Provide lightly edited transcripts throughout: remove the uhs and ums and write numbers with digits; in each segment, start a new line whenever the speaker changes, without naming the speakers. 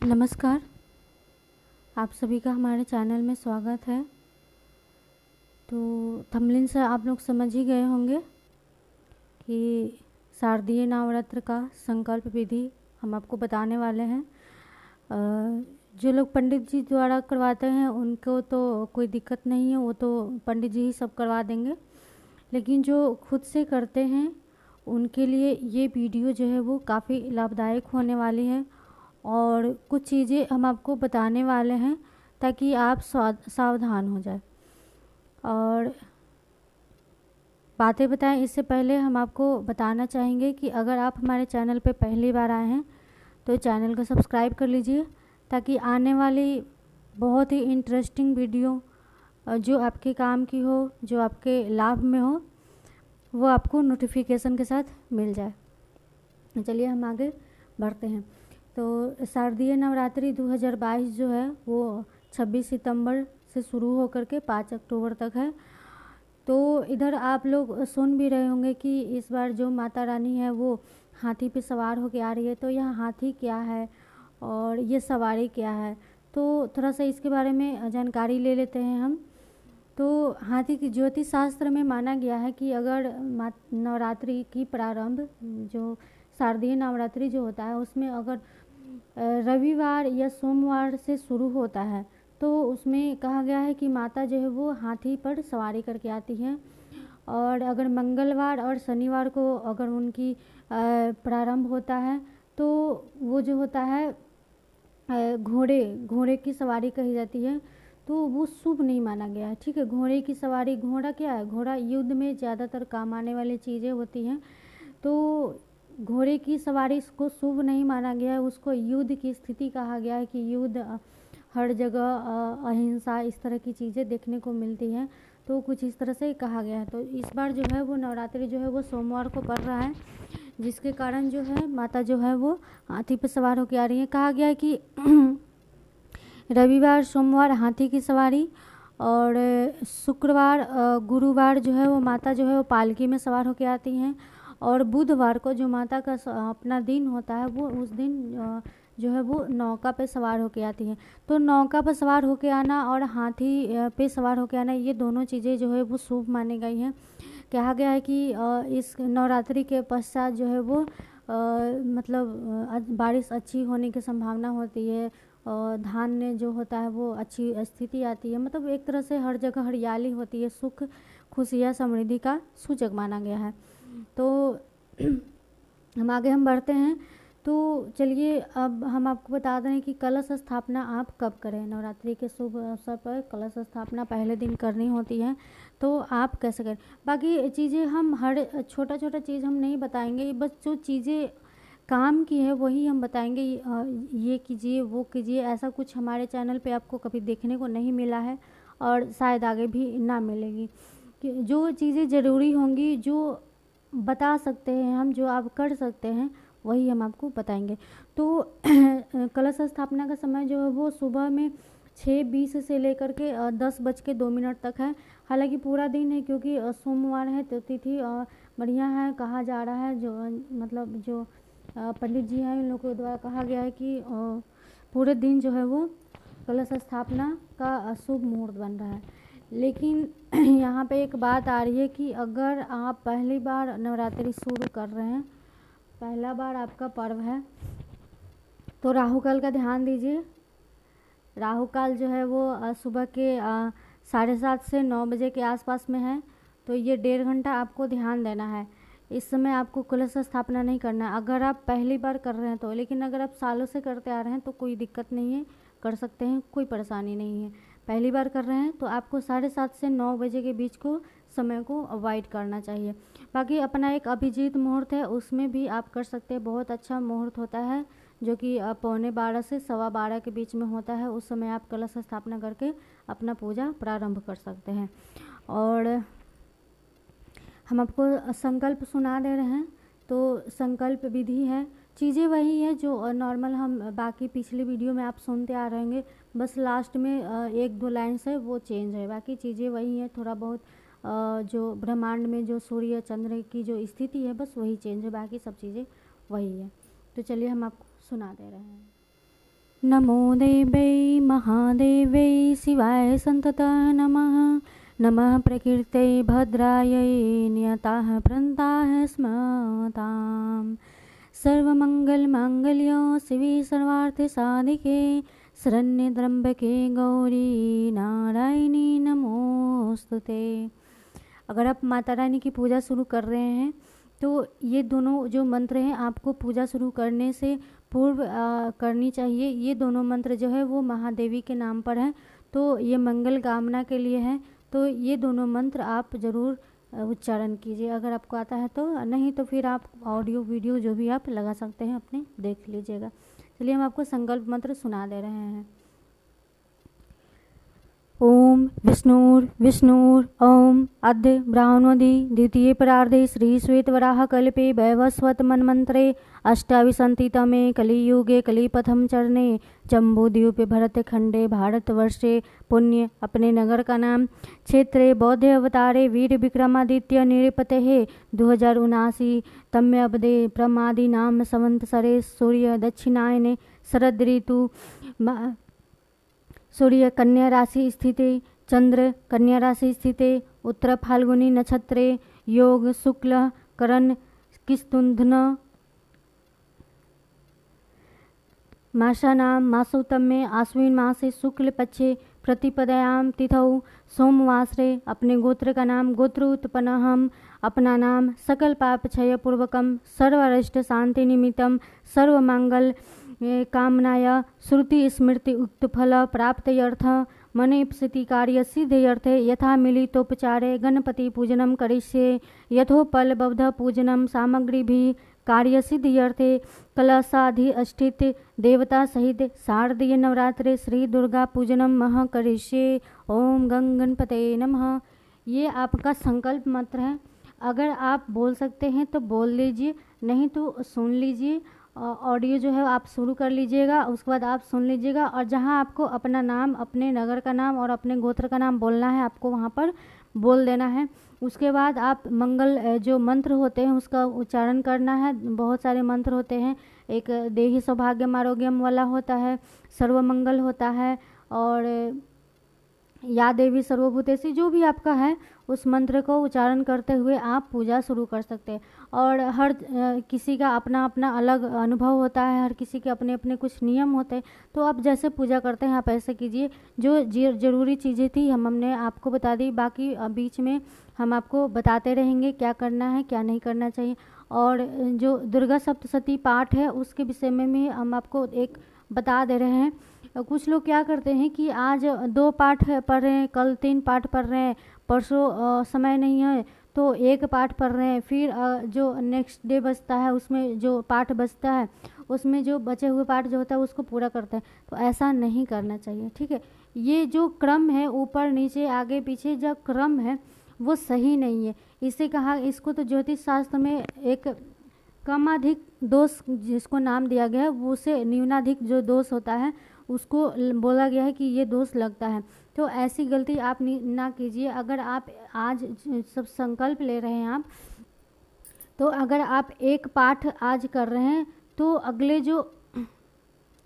नमस्कार, आप सभी का हमारे चैनल में स्वागत है। तो थंबनेल से आप लोग समझ ही गए होंगे कि शारदीय नवरात्र का संकल्प विधि हम आपको बताने वाले हैं। जो लोग पंडित जी द्वारा करवाते हैं उनको तो कोई दिक्कत नहीं है, वो तो पंडित जी ही सब करवा देंगे। लेकिन जो खुद से करते हैं उनके लिए ये वीडियो जो है वो काफ़ी लाभदायक होने वाली है और कुछ चीज़ें हम आपको बताने वाले हैं ताकि आप सावधान हो जाए। और बातें बताएं इससे पहले हम आपको बताना चाहेंगे कि अगर आप हमारे चैनल पे पहली बार आए हैं तो चैनल को सब्सक्राइब कर लीजिए ताकि आने वाली बहुत ही इंटरेस्टिंग वीडियो जो आपके काम की हो, जो आपके लाभ में हो, वो आपको नोटिफिकेशन के साथ मिल जाए। चलिए हम आगे बढ़ते हैं। तो शारदीय नवरात्रि 2022 जो है वो 26 सितंबर से शुरू होकर के 5 अक्टूबर तक है। तो इधर आप लोग सुन भी रहे होंगे कि इस बार जो माता रानी है वो हाथी पे सवार होकर आ रही है। तो यह हाथी क्या है और ये सवारी क्या है, तो थोड़ा सा इसके बारे में जानकारी ले लेते हैं हम। तो हाथी की ज्योतिष शास्त्र में माना गया है कि अगर नवरात्रि की प्रारंभ जो शारदीय नवरात्रि जो होता है उसमें अगर रविवार या सोमवार से शुरू होता है तो उसमें कहा गया है कि माता जो है वो हाथी पर सवारी करके आती हैं। और अगर मंगलवार और शनिवार को अगर उनकी प्रारंभ होता है तो वो जो होता है घोड़े की सवारी कही जाती है। तो वो शुभ नहीं माना गया है, ठीक है। घोड़े की सवारी, घोड़ा क्या है, घोड़ा युद्ध में ज़्यादातर काम आने वाली चीज़ें होती हैं। तो घोड़े की सवारी को शुभ नहीं माना गया है, उसको युद्ध की स्थिति कहा गया है कि युद्ध हर जगह अहिंसा इस तरह की चीज़ें देखने को मिलती हैं। तो कुछ इस तरह से कहा गया है। तो इस बार जो है वो नवरात्रि जो है वो सोमवार को पड़ रहा है, जिसके कारण जो है माता जो है वो हाथी पर सवार होकर आ रही है। कहा गया है कि रविवार सोमवार हाथी की सवारी और शुक्रवार गुरुवार जो है वो माता जो है वो पालकी में सवार होकर आती हैं। और बुधवार को जो माता का अपना दिन होता है वो उस दिन जो है वो नौका पे सवार होके आती हैं। तो नौका पर सवार होके आना और हाथी पे सवार होके आना, ये दोनों चीज़ें जो है वो शुभ मानी गई हैं। कहा गया है कि इस नवरात्रि के पश्चात जो है वो मतलब बारिश अच्छी होने की संभावना होती है और धान्य जो होता है वो अच्छी स्थिति आती है। मतलब एक तरह से हर जगह हरियाली होती है, सुख खुशियाँ समृद्धि का सूचक माना गया है। तो हम आगे बढ़ते हैं। तो चलिए अब हम आपको बता दें कि कलश स्थापना आप कब करें। नवरात्रि के शुभ अवसर पर कलश स्थापना पहले दिन करनी होती है, तो आप कैसे करें। बाकी चीज़ें हम हर छोटा छोटा चीज़ हम नहीं बताएंगे, बस जो चीज़ें काम की है वही हम बताएंगे। ये कीजिए वो कीजिए, ऐसा कुछ हमारे चैनल पे आपको कभी देखने को नहीं मिला है और शायद आगे भी ना मिलेगी। कि जो चीज़ें ज़रूरी होंगी, जो बता सकते हैं हम, जो आप कर सकते हैं, वही हम आपको बताएंगे। तो कलश स्थापना का समय जो है वो सुबह में 6:20 से लेकर के 10:02 तक है। हालांकि पूरा दिन है क्योंकि सोमवार है तो तिथि बढ़िया है कहा जा रहा है। जो मतलब जो पंडित जी हैं उन लोगों द्वारा कहा गया है कि पूरे दिन जो है वो कलश स्थापना का शुभ मुहूर्त बन रहा है। लेकिन यहाँ पे एक बात आ रही है कि अगर आप पहली बार नवरात्रि शुरू कर रहे हैं, पहला बार आपका पर्व है, तो राहु काल का ध्यान दीजिए। राहु काल जो है वो सुबह के 7:30 से 9 बजे के आसपास में है। तो ये 1.5 घंटा आपको ध्यान देना है। इस समय आपको कलश स्थापना नहीं करना है अगर आप पहली बार कर रहे हैं तो। लेकिन अगर आप सालों से करते आ रहे हैं तो कोई दिक्कत नहीं है, कर सकते हैं, कोई परेशानी नहीं है। पहली बार कर रहे हैं तो आपको 7:30 से 9 बजे के बीच को समय को अवॉइड करना चाहिए। बाकी अपना एक अभिजीत मुहूर्त है, उसमें भी आप कर सकते हैं। बहुत अच्छा मुहूर्त होता है जो कि 11:15 से 12:15 के बीच में होता है। उस समय आप कलश स्थापना करके अपना पूजा प्रारंभ कर सकते हैं। और हम आपको संकल्प सुना दे रहे हैं। तो संकल्प विधि है, चीज़ें वही है जो नॉर्मल हम बाकी पिछली वीडियो में आप सुनते आ रहे होंगे, बस लास्ट में 1-2 लाइन्स है वो चेंज है, बाकी चीज़ें वही है। थोड़ा बहुत जो ब्रह्मांड में जो सूर्य चंद्र की जो स्थिति है बस वही चेंज है, बाकी सब चीज़ें वही है। तो चलिए हम आपको सुना दे रहे हैं। नमो देवै महादेवै शिवाय सन्ततः नमः। नमः प्रकृते भद्रायै नियताः प्रन्ताः स्मताम्। सर्वमङ्गलमाङ्गल्ये शिवे सर्वार्थसाधिके शरण्ये त्र्यम्बके गौरी नारायणी नमोस्तुते। अगर आप माता रानी की पूजा शुरू कर रहे हैं तो ये दोनों जो मंत्र हैं आपको पूजा शुरू करने से पूर्व करनी चाहिए। ये दोनों मंत्र जो है वो महादेवी के नाम पर हैं, तो ये मंगल कामना के लिए है। तो ये दोनों मंत्र आप ज़रूर उच्चारण कीजिए अगर आपको आता है तो, नहीं तो फिर आप ऑडियो वीडियो जो भी आप लगा सकते हैं अपने देख लीजिएगा। चलिए हम आपको संकल्प मंत्र सुना दे रहे हैं। ओम विष्णुर ओम अद्य ब्राह्मणोदि द्वितीय परार्धे श्री श्वेतवराह कल्पे वैवस्वत मन्वंतरे अष्टाविंशतितमे कलियुगे कलिपथम चरणे जम्बूद्वीपे भरतखंडे भारतवर्षे पुण्य अपने नगर का नाम क्षेत्रे बौद्ध अवतारे वीर विक्रमादित्य निरपते 2079 तम्य अवधे प्रमादि नाम संवत्सरे सूर्य दक्षिणायने शरद ऋतु सूर्य कन्या राशि स्थिते चंद्र कन्या राशि स्थिते उत्तर फाल्गुनी नक्षत्रे योग शुक्ल करण किस्तुंधन मासानां मासोत्तमे आश्विन मासे शुक्ल पक्षे प्रतिपदायां तिथौ सोमवासरे अपने गोत्र का नाम गोत्र उत्पन्नहम अपना नाम सकल पाप क्षय पूर्वकम सर्वरिष्ट शांति निमित्तम सर्वमंगल कामनाय श्रुति स्मृति उक्त फल प्राप्त्यर्थ मनेप्सिति कार्य सिद्ध्यर्थे यथा मिलितोपचारे गणपति पूजनम करिष्ये यथोपल बौद्ध पूजनम सामग्रीभिः कार्य सिद्ध्यर्थे कलशाधि अस्थित देवता सहित शारदीय नवरात्रे श्री दुर्गा पूजनम मह करिष्ये। ओम गंग गणपते नमः। ये आपका संकल्प मंत्र है। अगर आप बोल सकते हैं तो बोल लीजिए, नहीं तो सुन लीजिए। ऑडियो जो है आप शुरू कर लीजिएगा, उसके बाद आप सुन लीजिएगा और जहां आपको अपना नाम अपने नगर का नाम और अपने गोत्र का नाम बोलना है आपको वहां पर बोल देना है। उसके बाद आप मंगल जो मंत्र होते हैं उसका उच्चारण करना है। बहुत सारे मंत्र होते हैं, एक देहि सौभाग्यम आरोग्यम वाला होता है, सर्वमंगल होता है और या देवी सर्वभूतेषु, जो भी आपका है उस मंत्र को उच्चारण करते हुए आप पूजा शुरू कर सकते हैं। और हर किसी का अपना अपना अलग अनुभव होता है, हर किसी के अपने अपने कुछ नियम होते हैं, तो आप जैसे पूजा करते हैं आप ऐसे कीजिए। जो ज़रूरी चीज़ें थी हमने आपको बता दी, बाकी बीच में हम आपको बताते रहेंगे क्या करना है क्या नहीं करना चाहिए। और जो दुर्गा सप्तशती पाठ है उसके विषय में भी हम आपको एक बता दे रहे हैं। कुछ लोग क्या करते हैं कि आज 2 पाठ पढ़ रहे हैं, कल 3 पाठ पढ़ रहे हैं, परसों समय नहीं है तो 1 पाठ पढ़ रहे हैं, फिर जो नेक्स्ट डे बचता है उसमें जो पाठ बचता है उसमें जो बचे हुए पाठ जो होता है उसको पूरा करते हैं। तो ऐसा नहीं करना चाहिए, ठीक है। ये जो क्रम है ऊपर नीचे आगे पीछे जो क्रम है वो सही नहीं है। इसे कहा, इसको तो ज्योतिष शास्त्र में एक कमाधिक दोष जिसको नाम दिया गया है वो से न्यूनाधिक जो दोष होता है उसको बोला गया है कि ये दोष लगता है। तो ऐसी गलती आप ना कीजिए। अगर आप आज सब संकल्प ले रहे हैं आप, तो अगर आप 1 पाठ आज कर रहे हैं तो अगले जो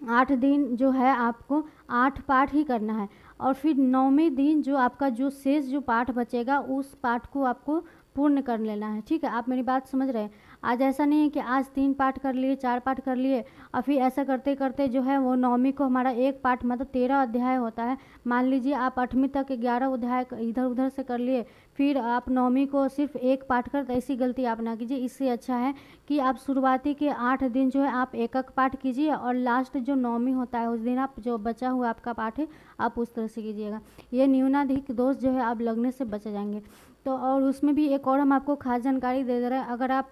8 दिन जो है आपको 8 पाठ ही करना है और फिर 9वें दिन जो आपका जो शेष जो पाठ बचेगा उस पाठ को आपको पूर्ण कर लेना है, ठीक है। आप मेरी बात समझ रहे हैं। आज ऐसा नहीं है कि आज 3 पाठ कर लिए 4 पाठ कर लिए और फिर ऐसा करते करते जो है वो 9वीं को हमारा 1 पाठ मतलब 13 अध्याय होता है। मान लीजिए आप 8वीं तक 11 अध्याय इधर उधर से कर लिए, फिर आप 9वीं को सिर्फ 1 पाठ कर, तो ऐसी गलती आप ना कीजिए। इससे अच्छा है कि आप शुरुआती के 8 दिन जो है आप एक पाठ कीजिए और लास्ट जो 9वीं होता है उस दिन आप जो बचा हुआ आपका पाठ है आप उस तरह से कीजिएगा। ये न्यूनाधिक दोष जो है आप लगने से बच जाएंगे। तो और उसमें भी एक और हम आपको खास जानकारी दे रहे हैं। अगर आप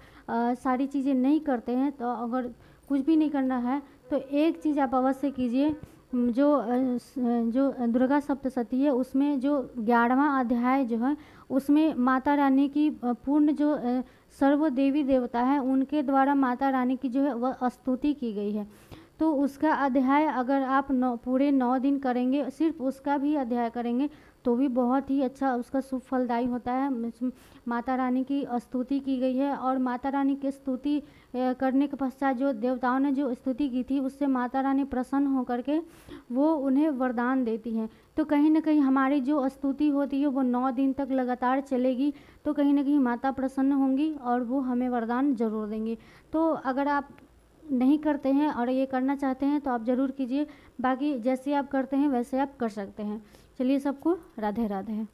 सारी चीज़ें नहीं करते हैं तो अगर कुछ भी नहीं करना है तो एक चीज़ आप अवश्य कीजिए। जो दुर्गा सप्तशती है उसमें जो 11वां अध्याय जो है उसमें माता रानी की पूर्ण जो सर्व देवी देवता है उनके द्वारा माता रानी की जो है वह स्तुति की गई है। तो उसका अध्याय अगर आप पूरे 9 दिन करेंगे, सिर्फ उसका भी अध्याय करेंगे तो भी बहुत ही अच्छा उसका शुभ फलदायी होता है। माता रानी की स्तुति की गई है और माता रानी की स्तुति करने के पश्चात जो देवताओं ने जो स्तुति की थी उससे माता रानी प्रसन्न होकर के वो उन्हें वरदान देती हैं। तो कहीं ना कहीं हमारी जो स्तुति होती है वो 9 दिन तक लगातार चलेगी, तो कहीं ना कहीं माता प्रसन्न होंगी और वो हमें वरदान ज़रूर देंगी। तो अगर आप नहीं करते हैं और ये करना चाहते हैं तो आप ज़रूर कीजिए। बाकी जैसे आप करते हैं वैसे आप कर सकते हैं। चलिए सबको राधे राधे।